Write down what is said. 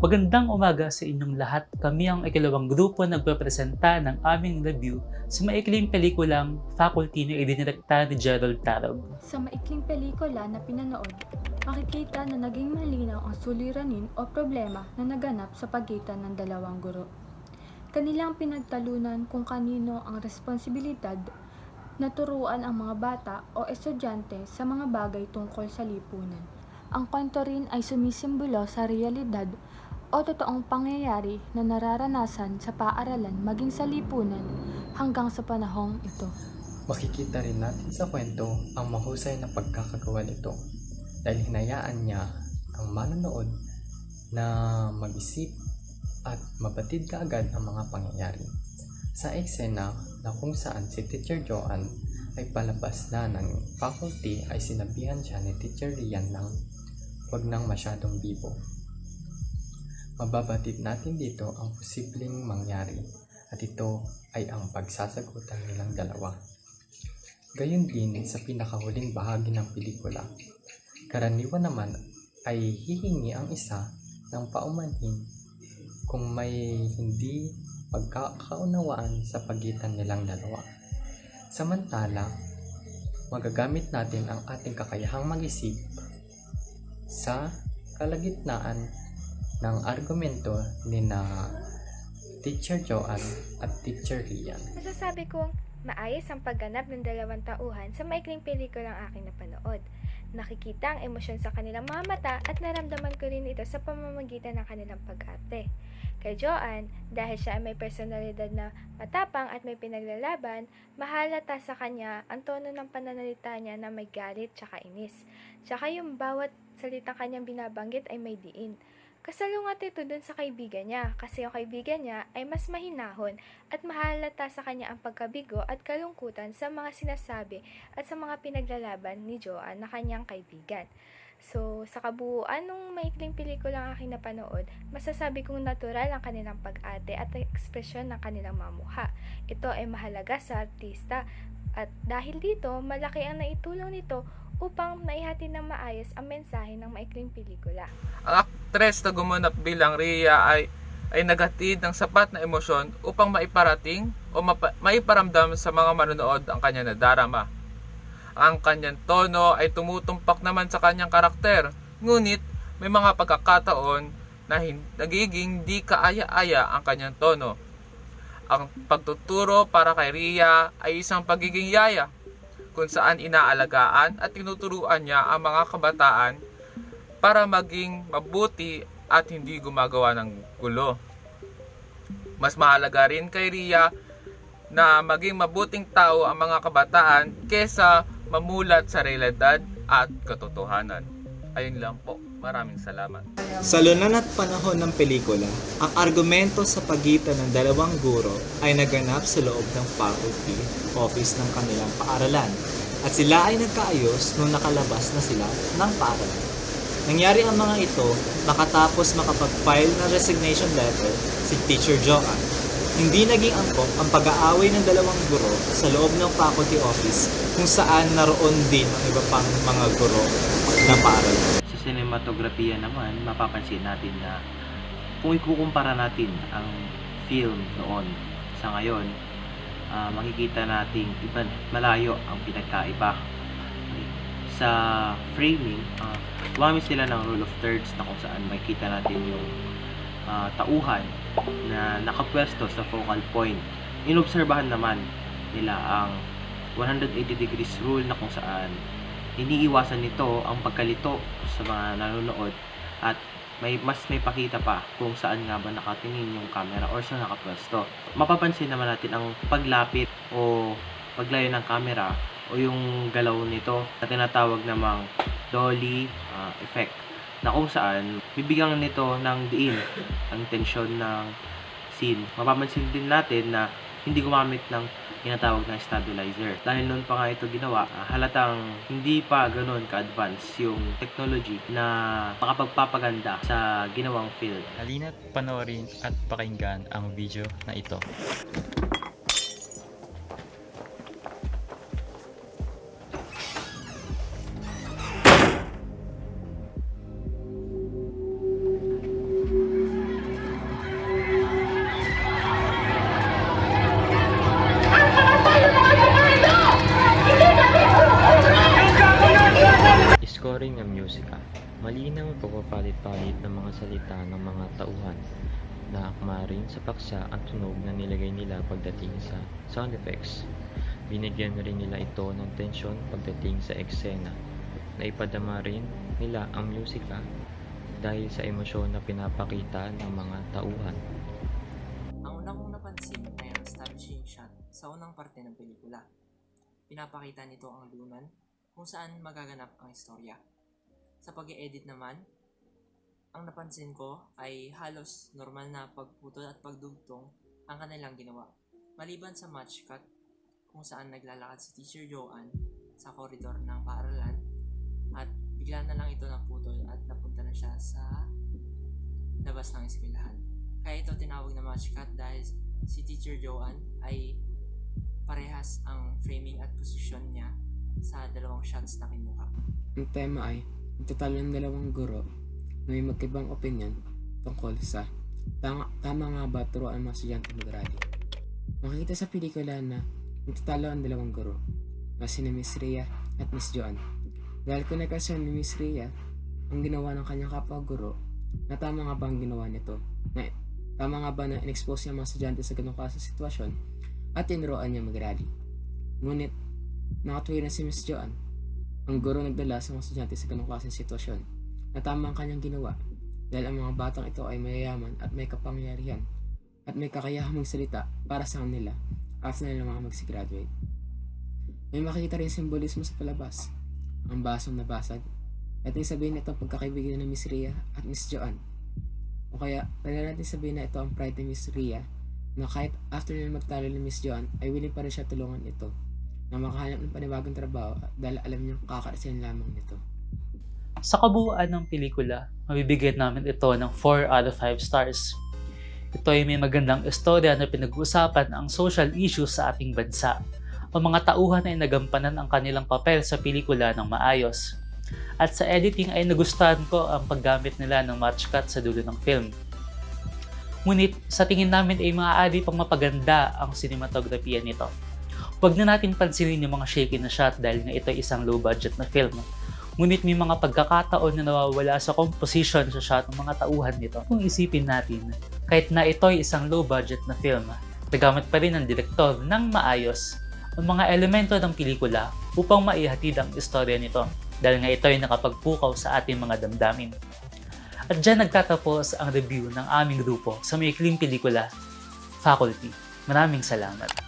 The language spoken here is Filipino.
Magandang umaga sa inyong lahat. Kami ang ikalawang grupo nagpepresenta ng aming review sa maikling pelikulang Faculty na idinirekta ni Gerald Tarog. Sa maikling pelikula na pinanood, makikita na naging malinaw ang suliranin o problema na naganap sa pagitan ng dalawang guro. Kanilang pinagtalunan kung kanino ang responsibilidad na turuan ang mga bata o estudyante sa mga bagay tungkol sa lipunan. Ang kwento rin ay sumisimbolo sa realidad o totoong pangyayari na nararanasan sa paaralan maging sa lipunan hanggang sa panahong ito. Makikita rin natin sa kwento ang mahusay na pagkakagawa nito dahil hinayaan niya ang manonood na mag-isip at mabatid kaagad ang mga pangyayari. Sa eksena na kung saan si Teacher Joanne ay palabas na ng faculty ay sinabihan siya ni Teacher Rian ng huwag nang masyadong bibo. Mababatid natin dito ang posibleng mangyari at ito ay ang pagsasagutan nilang dalawa. Gayon din sa pinakahuling bahagi ng pelikula, karaniwan naman ay hihingi ang isa ng paumanhin kung may hindi pagkakaunawaan sa pagitan nilang dalawa. Samantala, magagamit natin ang ating kakayahang mag-isip sa kalagitnaan ng argumento ni na Teacher Joanne at Teacher Rian. Masasabi kong maayos ang pagganap ng dalawang tauhan sa maikling pelikulang aking napanood. Nakikita ang emosyon sa kanilang mga mata at naramdaman ko rin ito sa pamamagitan ng kanilang pag-arte. Kay Joanne, dahil siya ay may personalidad na matapang at may pinaglalaban, mahalata sa kanya ang tono ng pananalita niya na may galit tsaka inis. Tsaka yung bawat salitang kanyang binabanggit ay may diin. Kasalungat ito dun sa kaibigan niya kasi yung kaibigan niya ay mas mahinahon at mahalata sa kanya ang pagkabigo at kalungkutan sa mga sinasabi at sa mga pinaglalaban ni Joanne na kanyang kaibigan. So, sa kabuuan ng maikling pelikula ang aking napanood, masasabi kong natural ang kanilang pag-arte at ekspresyon ng kanilang mamukha. Ito ay mahalaga sa artista at dahil dito, malaki ang naitulong nito upang maihatid ng maayos ang mensahe ng maikling pelikula. Ang aktres na gumanap bilang Rhea ay naghatid ng sapat na emosyon upang maiparating o maiparamdam sa mga manonood ang kanyang nadarama. Ang kanyang tono ay tumutumpak naman sa kanyang karakter, ngunit may mga pagkakataon na nagiging di kaaya-aya ang kanyang tono. Ang pagtuturo para kay Rhea ay isang pagiging yaya, kung saan inaalagaan at tinuturuan niya ang mga kabataan para maging mabuti at hindi gumagawa ng gulo. Mas mahalaga rin kay Rhea na maging mabuting tao ang mga kabataan kesa mamulat sa realidad at katotohanan. Ayun lang po. Maraming salamat. Sa lunan at panahon ng pelikula, ang argumento sa pagitan ng dalawang guro ay naganap sa loob ng faculty office ng kanilang paaralan at sila ay nagkaayos nung nakalabas na sila ng paaralan. Nangyari ang mga ito makatapos makapag-file ng resignation letter si Teacher Joanne. Hindi naging angkop ang pag-aaway ng dalawang guro sa loob ng faculty office kung saan naroon din ang iba pang mga guro ng paaralan. Sa cinematografiya naman, mapapansin natin na kung ikukumpara natin ang film noon sa ngayon, makikita natin malayo ang pinagkaiba. Sa framing, gumamit sila ng rule of thirds na kung saan makikita natin yung tauhan na nakapwesto sa focal point. Inobserbahan naman nila ang 180 degrees rule na kung saan iniiwasan nito ang pagkalito sa mga nanonood at may pakita pa kung saan nga ba nakatingin yung camera or saan nakapwesto. Mapapansin naman natin ang paglapit o paglayo ng camera o yung galaw nito na tinatawag namang dolly effect na kung saan bibigyan nito ng diin ang tensyon ng scene. Mapapansin din natin na hindi gumamit ng tinatawag na stabilizer. Dahil noon pa nga ito ginawa, halatang hindi pa ganoon ka-advance yung technology na makapagpapaganda sa ginawang film. Halina't panoorin at pakinggan ang video na ito. rin ang musika. Malinaw ang pagpapalit-palit ng mga salita ng mga tauhan na akma rin sa paksa ang tunog na nilagay nila pagdating sa sound effects. Binigyan rin nila ito ng tensyon pagdating sa eksena. Naipadama rin nila ang musika dahil sa emosyon na pinapakita ng mga tauhan. Ang una kong napansin ay ang establishing shot sa unang parte ng pelikula. Pinapakita nito ang lunan kung saan magaganap ang istorya. Sa pag-i-edit naman, ang napansin ko ay halos normal na pagputol at pagdugtong ang kanilang ginawa. Maliban sa match cut kung saan naglalakad si Teacher Joanne sa koridor ng paaralan at bigla na lang ito naputol at napunta na siya sa labas ng eskwelahan. Kaya ito tinawag na match cut dahil si Teacher Joanne ay parehas ang framing at posisyon niya sa dalawang shots na kinuha. Ang tema ay magtatalo ng dalawang guro na may magkaibang opinion tungkol sa tama nga ba turuan ang mga estudyante mag-arali. Makikita sa pelikula na magtatalo ang dalawang guro na sina Miss Rhea at Miss Joanne. Dahil konekasyon ni Miss Rhea ang ginawa ng kanyang kapwa-guro na tama nga ba ang ginawa nito, na tama nga ba na in-expose niya ang mga estudyante sa ganong klaseng sitwasyon at tinuruan niya mag-arali. Ngunit nakatuwira si Miss Joanne, ang guro nagdala sa mga estudyante sa ganong klaseng sitwasyon na tama ang kanyang ginawa dahil ang mga batang ito ay mayayaman at may kapangyarihan at may kakayahang magsalita para sa kanila after nila mga magsigraduate. May makikita rin simbolismo sa palabas, ang basong nabasag, at sabihin ito ang pagkakaibigan ng Miss Rhea at Miss Joanne. O kaya, pwede natin sabihin na ito ang pride ni Miss Rhea na kahit after nila magtalo ni Miss Joanne ay willing pa rin siya tulungan ito na makahanap ng panibagong trabaho dahil alam niyang kakarasin lamang nito. Sa kabuuan ng pelikula, mabibigyan namin ito ng 4 out of 5 stars. Ito ay may magandang istorya na pinag-uusapan ang social issues sa ating bansa. Ang mga tauhan ay nagampanan ang kanilang papel sa pelikula ng maayos. At sa editing ay nagustuhan ko ang paggamit nila ng match cut sa dulo ng film. Ngunit sa tingin namin ay maaari pang mapaganda ang cinematografiya nito. Huwag na natin pansinin yung mga shaky na shot dahil nga ito ay isang low budget na film. Ngunit may mga pagkakataon na nawawala sa composition sa shot ng mga tauhan nito. Kung isipin natin, kahit na ito ay isang low budget na film, nagamit pa rin ng direktor ng maayos ang mga elemento ng pelikula upang maihatid ang istorya nito dahil nga ito ay nakapagpukaw sa ating mga damdamin. At dyan nagtatapos ang review ng aming grupo sa maikling pelikula, Faculty. Maraming salamat.